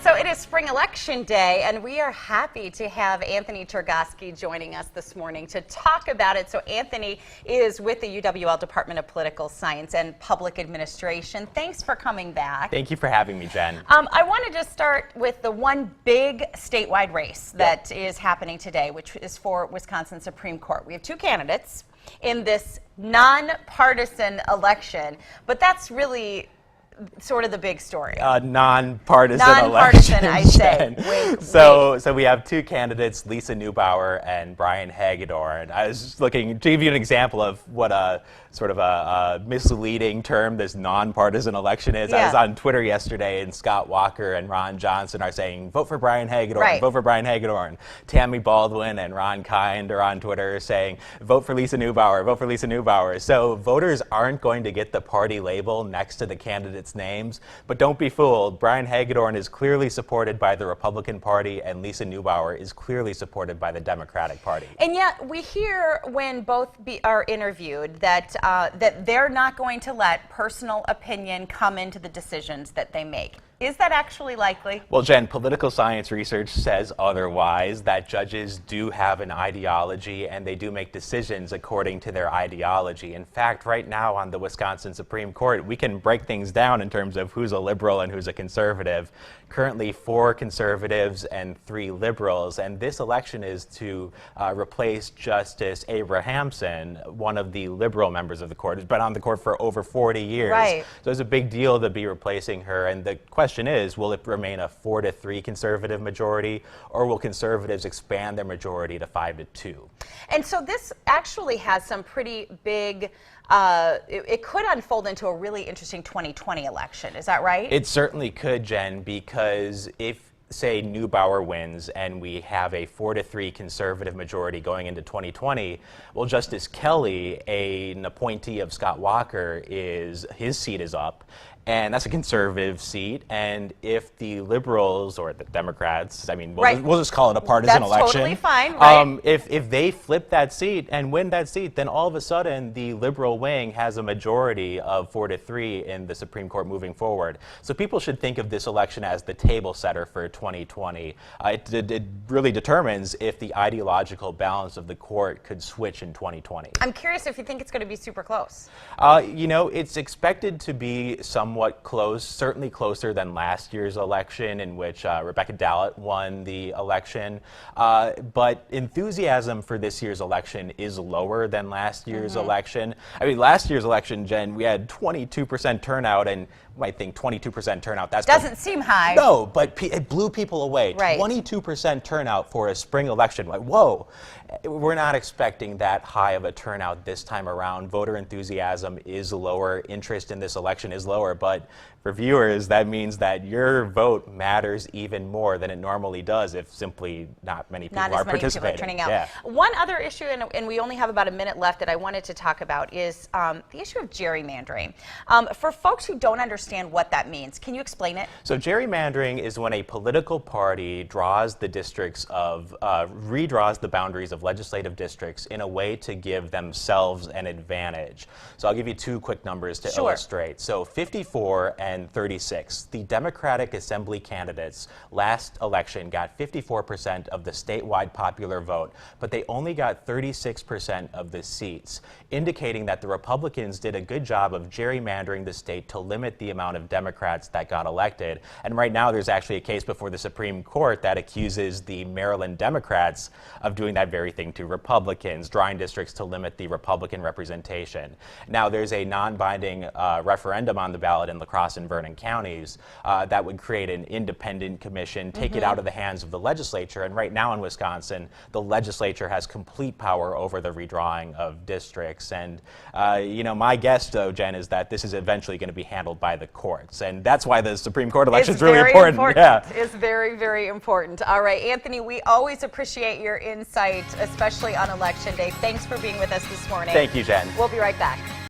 So it is spring election day, and we are happy to have Anthony Chergosky joining us this morning to talk about it. So Anthony is with the UWL Department of Political Science and Public Administration. Thanks for coming back. Thank you for having me, Jen. I want to just start with the one big statewide race that is happening today, which is for Wisconsin Supreme Court. We have two candidates in this nonpartisan election, but that's really sort of the big story. Nonpartisan election. I say. So we have two candidates, Lisa Neubauer and Brian Hagedorn. I was just looking to give you an example of what a sort of a misleading term this nonpartisan election is. Yeah. I was on Twitter yesterday, and Scott Walker and Ron Johnson are saying, vote for Brian Hagedorn, vote for Brian Hagedorn. Tammy Baldwin and Ron Kind are on Twitter saying, vote for Lisa Neubauer, vote for Lisa Neubauer. So voters aren't going to get the party label next to the candidates' names, but don't be fooled. Brian Hagedorn is clearly supported by the Republican Party, and Lisa Neubauer is clearly supported by the Democratic Party. And yet we hear when both are interviewed that that they're not going to let personal opinion come into the decisions that they make. Is that actually likely? Well, Jen, political science research says otherwise, that judges do have an ideology and they do make decisions according to their ideology. In fact, right now on the Wisconsin Supreme Court, we can break things down in terms of who's a liberal and who's a conservative. Currently 4 conservatives and 3 liberals, and this election is to replace Justice Abrahamson, one of the liberal members of the court, who's been on the court for over 40 years. Right. So it's a big deal to be replacing her, and the question is, will it remain a 4-3 conservative majority, or will conservatives expand their majority to 5-2? And so this actually has some pretty big, it could unfold into a really interesting 2020 election. Is that right? It certainly could, Jen, because if, say, Neubauer wins and we have a 4-3 conservative majority going into 2020, well, Justice Kelly, an appointee of Scott Walker, his seat is up. And that's a conservative seat. And if the liberals or the Democrats, I mean, we'll just call it a partisan election. That's totally fine, right? If they flip that seat and win that seat, then all of a sudden the liberal wing has a majority of 4-3 in the Supreme Court moving forward. So people should think of this election as the table setter for 2020. It really determines if the ideological balance of the court could switch in 2020. I'm curious if you think it's going to be super close. You know, it's expected to be somewhat close, certainly closer than last year's election, in which Rebecca Dallett won the election. But enthusiasm for this year's election is lower than last year's election. I mean, last year's election, Jen, we had 22% turnout, and you might think 22% turnout, that's doesn't seem high. No, but it blew people away. Right. 22% turnout for a spring election. Like, whoa, we're not expecting that high of a turnout this time around. Voter enthusiasm is lower. Interest in this election is lower. But for viewers, that means that your vote matters even more than it normally does if simply not many people are participating. People are turning out. Yeah. One other issue, and we only have about a minute left, that I wanted to talk about is the issue of gerrymandering. For folks who don't understand what that means, can you explain it? So gerrymandering is when a political party draws the districts of, redraws the boundaries of legislative districts in a way to give themselves an advantage. So I'll give you 2 quick numbers to illustrate. So 54 and 36. The Democratic Assembly candidates last election got 54% of the statewide popular vote, but they only got 36% of the seats, indicating that the Republicans did a good job of gerrymandering the state to limit the amount of Democrats that got elected. And right now there's actually a case before the Supreme Court that accuses the Maryland Democrats of doing that very thing to Republicans, drawing districts to limit the Republican representation. Now there's a non-binding referendum on the ballot in La Crosse and Vernon counties that would create an independent commission, take it out of the hands of the legislature. And right now in Wisconsin, the legislature has complete power over the redrawing of districts. And you know, my guess, though, Jen, is that this is eventually going to be handled by the courts, and that's why the Supreme Court election is really important. Yeah, it's very, very important. All right, Anthony, we always appreciate your insight, especially on Election Day. Thanks for being with us this morning. Thank you, Jen. We'll be right back.